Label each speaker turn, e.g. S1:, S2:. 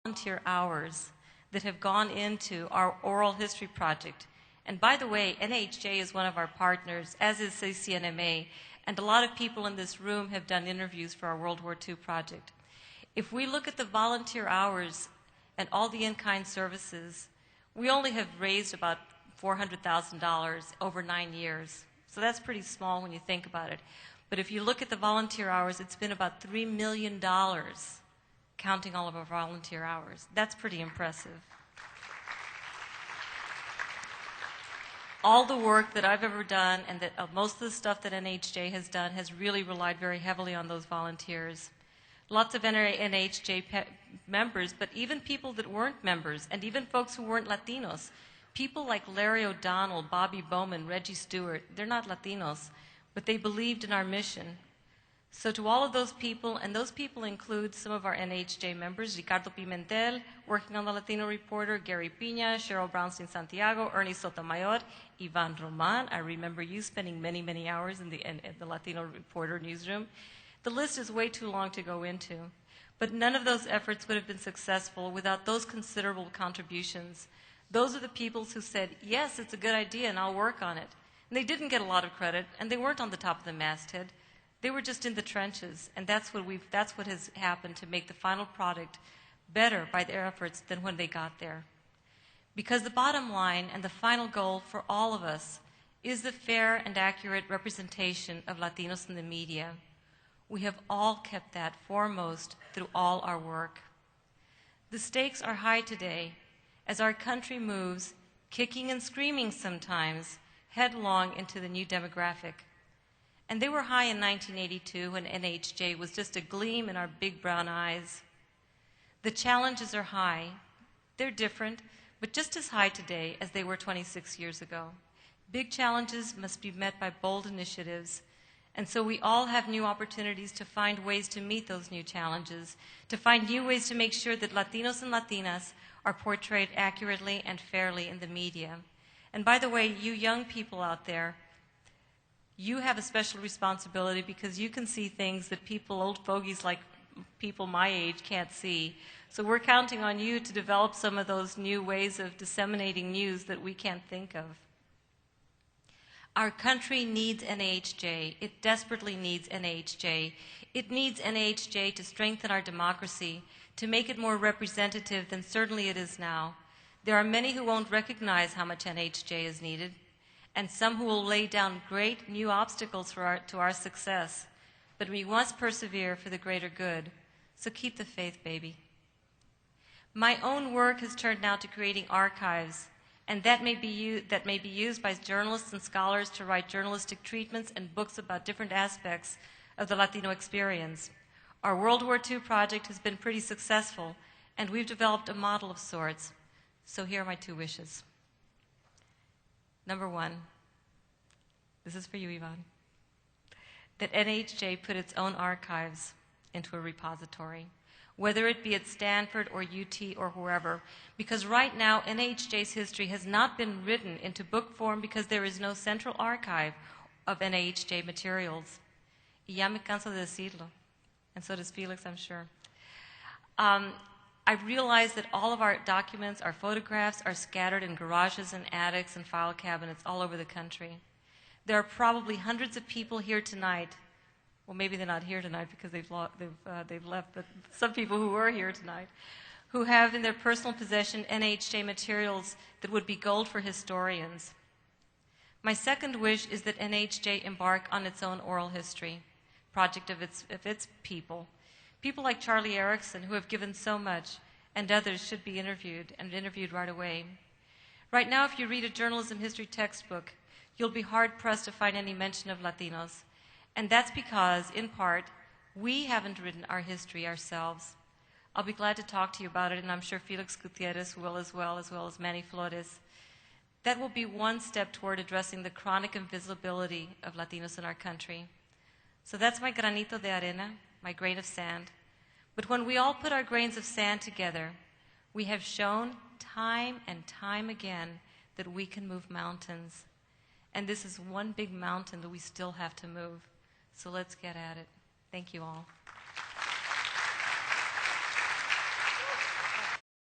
S1: volunteer hours that have gone into our oral history project. And by the way, NAHJ is one of our partners, as is CCNMA, and a lot of people in this room have done interviews for our World War II project. If we look at the volunteer hours and all the in-kind services, we only have raised about $400,000 over 9 years. So that's pretty small when you think about it. But if you look at the volunteer hours, it's been about $3 million, counting all of our volunteer hours. That's pretty impressive. All the work that I've ever done and that most of the stuff that NAHJ has done has really relied very heavily on those volunteers. Lots of NAHJ members, but even people that weren't members, and even folks who weren't Latinos. People like Larry O'Donnell, Bobby Bowman, Reggie Stewart, they're not Latinos, but they believed in our mission. So to all of those people, and those people include some of our NAHJ members, Ricardo Pimentel, working on the Latino Reporter, Gary Pina, Cheryl Brownstein Santiago, Ernie Sotomayor, Ivan Roman. I remember you spending many, many hours in the Latino Reporter newsroom. The list is way too long to go into. But none of those efforts would have been successful without those considerable contributions. Those are the people who said, yes, it's a good idea and I'll work on it. And they didn't get a lot of credit, and they weren't on the top of the masthead. They were just in the trenches, and that's what has happened to make the final product better by their efforts than when they got there. Because the bottom line and the final goal for all of us is the fair and accurate representation of Latinos in the media. We have all kept that foremost through all our work. The stakes are high today as our country moves, kicking and screaming sometimes, headlong into the new demographic. And they were high in 1982 when NAHJ was just a gleam in our big brown eyes. The challenges are high. They're different, but just as high today as they were 26 years ago. Big challenges must be met by bold initiatives. And so we all have new opportunities to find ways to meet those new challenges, to find new ways to make sure that Latinos and Latinas are portrayed accurately and fairly in the media. And by the way, you young people out there, you have a special responsibility because you can see things that people, old fogies like people my age, can't see. So we're counting on you to develop some of those new ways of disseminating news that we can't think of. Our country needs NAHJ. It desperately needs NAHJ. It needs NAHJ to strengthen our democracy, to make it more representative than certainly it is now. There are many who won't recognize how much NAHJ is needed, and some who will lay down great new obstacles to our success. But we must persevere for the greater good. So keep the faith, baby. My own work has turned now to creating archives, and that may be used by journalists and scholars to write journalistic treatments and books about different aspects of the Latino experience. Our World War II project has been pretty successful, and we've developed a model of sorts. So here are my 2 wishes. Number 1, this is for you, Yvonne, that NAHJ put its own archives into a repository, whether it be at Stanford or UT or wherever, because right now NAHJ's history has not been written into book form because there is no central archive of NAHJ materials. Y ya me canso de decirlo, and so does Felix, I'm sure. I realize that all of our documents, our photographs, are scattered in garages and attics and file cabinets all over the country. There are probably hundreds of people here tonight. Well, maybe they're not here tonight because they've left, but some people who were here tonight who have in their personal possession NAHJ materials that would be gold for historians. My second wish is that NAHJ embark on its own oral history project of its people. People like Charlie Erickson, who have given so much, and others should be interviewed, and interviewed right away. Right now, if you read a journalism history textbook, you'll be hard-pressed to find any mention of Latinos. And that's because, in part, we haven't written our history ourselves. I'll be glad to talk to you about it, and I'm sure Felix Gutierrez will as well as Manny Flores. That will be one step toward addressing the chronic invisibility of Latinos in our country. So that's my granito de arena, my grain of sand. But when we all put our grains of sand together, we have shown time and time again that we can move mountains. And this is one big mountain that we still have to move. So let's get at it. Thank you all.